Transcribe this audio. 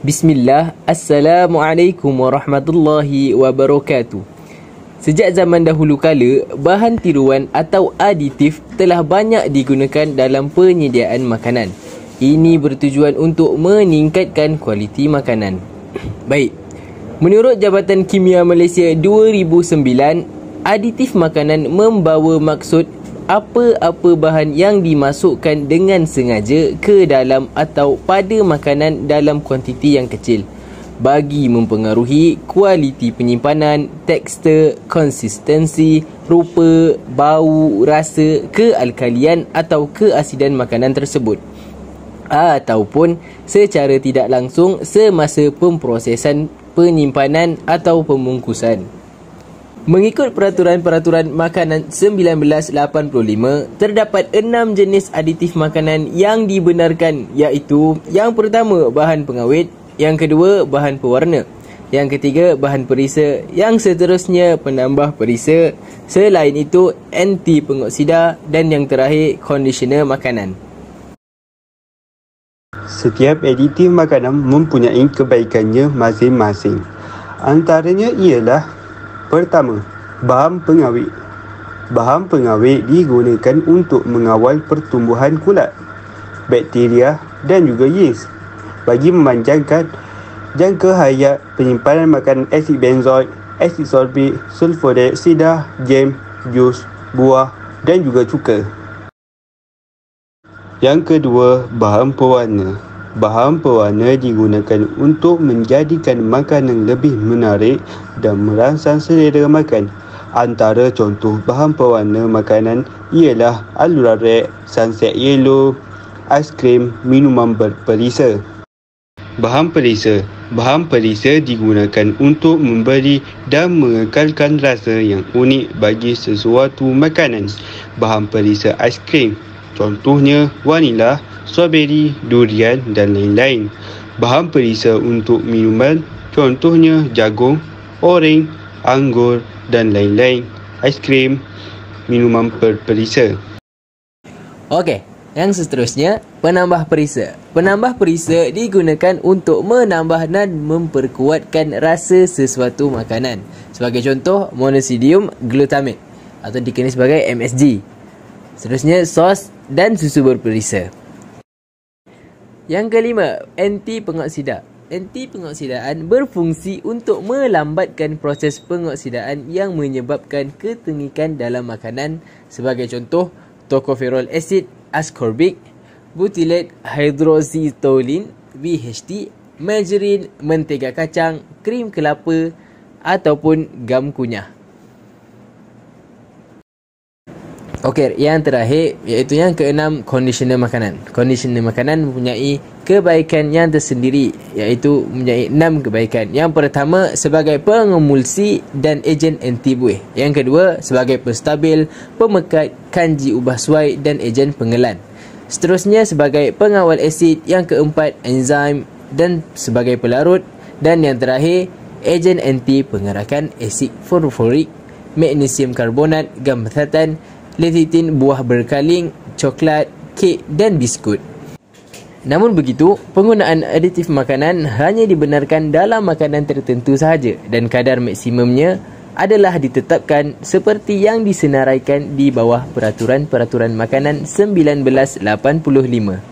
Bismillah, Assalamualaikum warahmatullahi wabarakatuh. Sejak zaman dahulu kala, bahan tiruan atau aditif telah banyak digunakan dalam penyediaan makanan. Ini bertujuan untuk meningkatkan kualiti makanan. Baik, menurut Jabatan Kimia Malaysia 2009, aditif makanan membawa maksud apa-apa bahan yang dimasukkan dengan sengaja ke dalam atau pada makanan dalam kuantiti yang kecil bagi mempengaruhi kualiti penyimpanan, tekstur, konsistensi, rupa, bau, rasa, kealkalian atau keasidan makanan tersebut, ataupun secara tidak langsung semasa pemprosesan, penyimpanan atau pembungkusan. Mengikut Peraturan-Peraturan Makanan 1985, terdapat 6 jenis aditif makanan yang dibenarkan, iaitu yang pertama bahan pengawet, yang kedua bahan pewarna, yang ketiga bahan perisa, yang seterusnya penambah perisa, selain itu anti pengoksida dan yang terakhir conditioner makanan. Setiap aditif makanan mempunyai kebaikannya masing-masing. Antaranya ialah: pertama, bahan pengawet. Bahan pengawet digunakan untuk mengawal pertumbuhan kulat, bakteria dan juga yeast bagi memanjangkan jangka hayat penyimpanan makanan asid benzoik, asid sorbik, sulfur dioksida, jam, jus, buah dan juga cuka. Yang kedua, bahan pewarna. Bahan pewarna digunakan untuk menjadikan makanan lebih menarik dan merangsang selera makan. Antara contoh bahan pewarna makanan ialah alura red, sunset yellow, aiskrim, minuman berperisa. Bahan perisa. Bahan perisa digunakan untuk memberi dan mengekalkan rasa yang unik bagi sesuatu makanan. Bahan perisa aiskrim, contohnya vanila, strawberry, durian dan lain-lain. Bahan perisa untuk minuman, contohnya jagung, oreng, anggur dan lain-lain. Aiskrim, minuman berperisa. Okey, yang seterusnya, penambah perisa. Penambah perisa digunakan untuk menambah dan memperkuatkan rasa sesuatu makanan. Sebagai contoh, monosodium glutamate atau dikenali sebagai MSG. Seterusnya, sos dan susu berperisa. Yang kelima, anti pengoksida. Anti pengoksidaan berfungsi untuk melambatkan proses pengoksidaan yang menyebabkan ketengikan dalam makanan. Sebagai contoh, tocopherol acid, ascorbic, butylate hydroxytoluene (BHT), margarin, mentega kacang, krim kelapa ataupun gam kunyah. Okey, yang terakhir iaitu yang keenam, conditioner makanan. Conditioner makanan mempunyai kebaikan yang tersendiri, iaitu mempunyai 6 kebaikan. Yang pertama, sebagai pengemulsi dan ejen anti buih. Yang kedua, sebagai penstabil, pemekat, kanji ubah suai dan ejen pengelan. Seterusnya, sebagai pengawal asid. Yang keempat, enzim dan sebagai pelarut. Dan yang terakhir, ejen anti pengerakan asid fosforik, magnesium karbonat, gambethatan, lecithin, buah berkaling, coklat, kek dan biskut. Namun begitu, penggunaan aditif makanan hanya dibenarkan dalam makanan tertentu sahaja dan kadar maksimumnya adalah ditetapkan seperti yang disenaraikan di bawah Peraturan-Peraturan Makanan 1985.